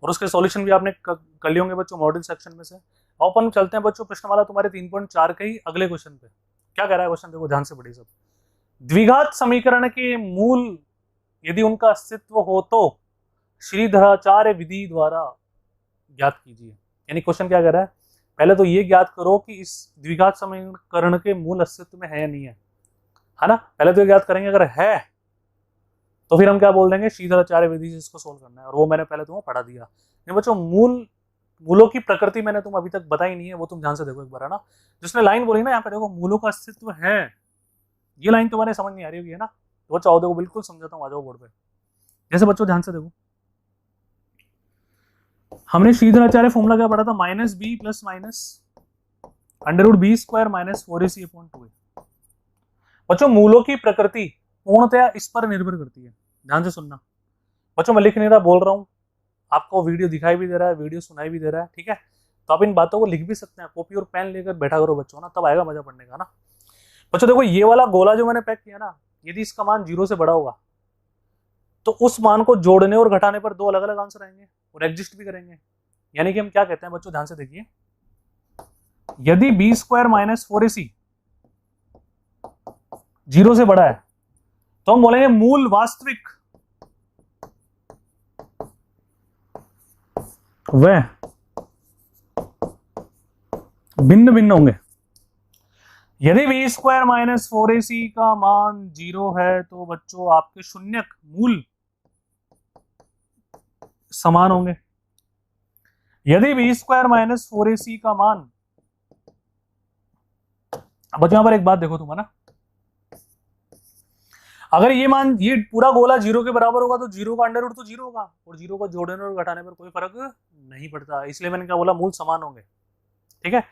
और उसके सॉल्यूशन भी आपने कर लिए होंगे बच्चों मॉड्यूल सेक्शन में से। और अपन चलते हैं बच्चों प्रश्नमाला तुम्हारे 3.4 के ही अगले क्वेश्चन पे। क्या कह रहा है क्वेश्चन, देखो ध्यान से पढ़िए सब। द्विघात समीकरण के मूल यदि उनका अस्तित्व हो तो श्रीधराचार्य विधि द्वारा ज्ञात कीजिए। यानी क्वेश्चन क्या कह रहा है, पहले तो ये ज्ञात करो कि इस द्विघात समीकरण के मूल अस्तित्व में है या नहीं है ना। पहले तो ये ज्ञात करेंगे, अगर है तो फिर हम क्या बोल देंगे, श्रीधराचार्य विधि से इसको सोल्व करना है, और वो मैंने पहले तुम्हें पढ़ा दिया। नहीं बच्चों, मूलों की प्रकृति मैंने तुम अभी तक बताई नहीं है, वो तुम ध्यान से देखो एक बार, है ना। जिसने लाइन बोली ना यहाँ पे, देखो मूलों का अस्तित्व है, ये लाइन तुम्हारे समझ नहीं आ रही होगी, है ना। तो बच्चों देखो बिल्कुल समझाता हूँ, आ जाओ बोर्ड पे। जैसे बच्चों ध्यान से देखो, हमने श्रीधराचार्य फॉर्मूला क्या पढ़ा था, minus B plus minus under root B square minus 4ac upon 2a। बच्चों मूलों की प्रकृति पूर्णतया इस पर निर्भर करती है, ध्यान से सुनना। बच्चों मैं लिख नहीं रहा, बोल रहा हूँ, आपको वीडियो दिखाई भी दे रहा है, वीडियो सुनाई भी दे रहा है, ठीक है। तो आप इन बातों को लिख भी सकते हैं, कॉपी और पेन लेकर बैठा करो बच्चों ना, तब आएगा मजा पढ़ने का ना। बच्चों देखो ये वाला गोला जो मैंने पैक किया ना, यदि इसका मान 0 से बड़ा होगा तो उस मान को जोड़ने और घटाने पर दो अलग अलग आंसर आएंगे और एग्जिस्ट भी करेंगे। यानी कि हम क्या कहते हैं बच्चों, ध्यान से देखिए, यदि बी स्क्वायर माइनस 4ac 0 से बड़ा है तो हम बोलेंगे मूल वास्तविक वह भिन्न भिन्न होंगे। यदि बी स्क्वायर माइनस 4ac का मान 0 है तो बच्चों आपके शून्यक मूल समान होंगे। यदि बी स्क्वायर माइनस 4ac का मान, बच्चों यहां पर एक बात देखो तुम, है ना, अगर ये मान, ये पूरा गोला 0 के बराबर होगा तो 0 का अंडर रूट तो 0 होगा, और 0 को जोड़ने और घटाने पर कोई फर्क नहीं पड़ता, इसलिए मैंने क्या बोला, मूल समान होंगे, ठीक है।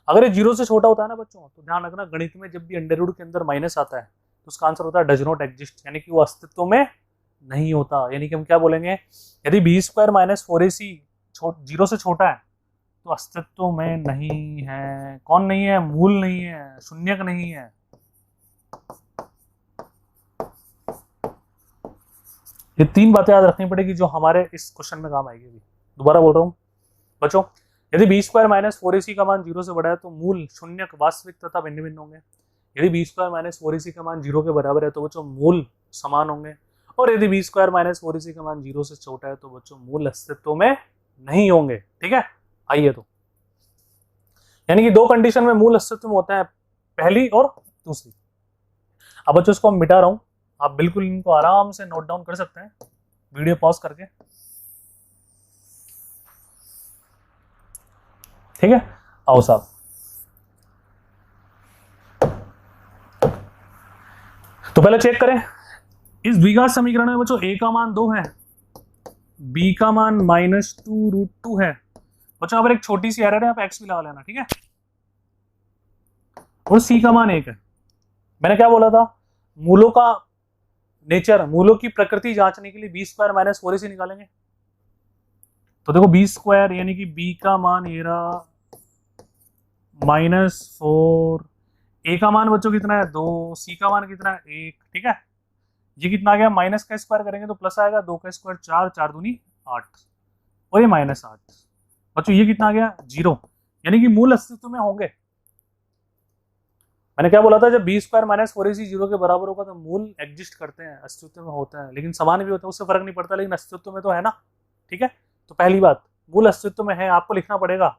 अगर ये 0 से छोटा होता है ना बच्चों, तो ध्यान रखना गणित में जब भी अंडर रूट के अंदर माइनस आता है तो उसका आंसर होता है डज नॉट एग्जिस्ट, यानी कि वो अस्तित्व में नहीं होता। यानी कि हम क्या बोलेंगे, यदि बी स्क्वायर माइनस 4ac 0 से छोटा है तो अस्तित्व में नहीं है। कौन नहीं है, मूल नहीं है, शून्यक नहीं है। ये 3 बातें याद रखनी पड़ेगी जो हमारे इस क्वेश्चन में काम आएगी। दोबारा बोल रहा हूं बच्चों, यदि बी स्क्वायर माइनस 4ac का मान 0 से बड़ा है तो मूल शून्यक वास्तविक तथा भिन्न भिन्न होंगे। यदि बी स्क्वायर माइनस 4ac का मान 0 के बराबर है तो बच्चों मूल समान होंगे। और यदि बी स्क्वायर माइनस 4ac का मान 0 से छोटा है तो बच्चों मूल अस्तित्व में नहीं होंगे, ठीक है। आइए तो, यानी कि 2 कंडीशन में मूल अस्तित्व में होता है, पहली और दूसरी। अब बच्चों इसको मैं मिटा रहा हूं, आप बिल्कुल इनको आराम से नोट डाउन कर सकते हैं वीडियो पॉज करके, ठीक है। आओ साहब, तो पहले चेक करें इस द्विघात समीकरण में बच्चों a का मान 2 है, b का मान -2√2 है। बच्चों यहाँ पर एक छोटी सी एरर है, आप x भी लगा लेना, ठीक है। और c का मान 1 है। मैंने क्या बोला था, मूलों का नेचर, मूलों की प्रकृति जांचने के लिए बी स्क्वायर माइनस 4ac निकालेंगे। तो देखो बी स्क्वायर यानी कि b का मान ये रहा -4, a का मान बच्चों कितना है 2, c का मान कितना है 1, ठीक है। ये कितना आ गया, माइनस का स्क्वायर करेंगे तो प्लस आएगा, 2 का स्क्वायर 4, 4 दूनी 8, और ये -8। बच्चों ये कितना आ गया 0, यानी कि मूल अस्तित्व में होंगे। मैंने क्या बोला था, जब बी स्क्वायर माइनस 4ac 0 के बराबर होगा तो मूल एग्जिस्ट करते हैं, अस्तित्व में होते हैं, लेकिन समान भी होते हैं, उससे फर्क नहीं पड़ता, लेकिन अस्तित्व में तो है ना, ठीक है। तो पहली बात, मूल अस्तित्व में है, आपको लिखना पड़ेगा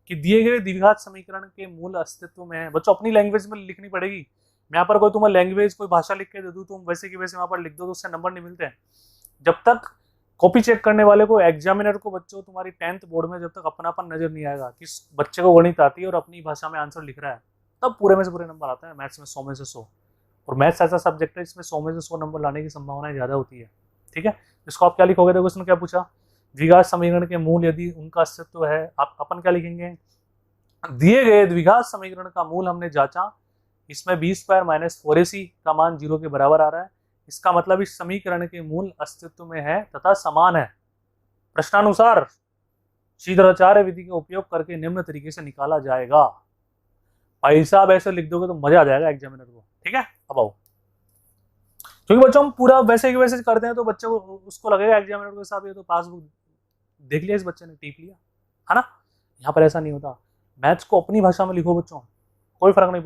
कि दिए गए द्विघात समीकरण के मूल अस्तित्व में है। बच्चों अपनी लैंग्वेज में लिखनी पड़ेगी। मैं यहाँ पर कोई तुम्हें लैंग्वेज, कोई भाषा लिख के दे दूँ, तुम वैसे की वैसे वहां पर लिख दो तो उससे नंबर नहीं मिलते हैं। जब तक कॉपी चेक करने वाले को, एग्जामिनर को, बच्चों तुम्हारी 10th बोर्ड में जब तक अपनापन नजर नहीं आएगा कि बच्चे को गणित आती है और अपनी भाषा में आंसर लिख रहा है, तब पूरे में से पूरे नंबर आता है। मैथ्स में 100 में से 100, और मैथ्स ऐसा सब्जेक्ट है इसमें 100 में से 100 नंबर लाने की संभावना ज्यादा होती है, ठीक है। इसको आप क्या लिखोगे, देखो इसने क्या पूछा, द्विघात समीकरण के मूल यदि उनका अस्तित्व है, आप अपन क्या लिखेंगे, दिए गए द्विघात समीकरण का मूल हमने जांचा, इसमें बी स्क्वायर माइनस 4ac का मान 0 के बराबर आ रहा है, इसका मतलब इस समीकरण के मूल अस्तित्व में है तथा समान है। प्रश्नानुसार श्रीधराचार्य विधि का उपयोग करके निम्न तरीके से निकाला जाएगा। भाई साहब ऐसे लिख दोगे तो मजा आ जाएगा एग्जामिनर को, ठीक है। अब आओ, क्योंकि बच्चों हम पूरा वैसे की वैसे करते हैं तो बच्चे को उसको लगेगा एग्जामिनर के साथ ये तो पासबुक देख लिया इस बच्चे ने, टीप लिया, है ना। यहाँ पर ऐसा नहीं होता। मैथ्स को अपनी भाषा में लिखो बच्चों, कोई फर्क नहीं पड़ता।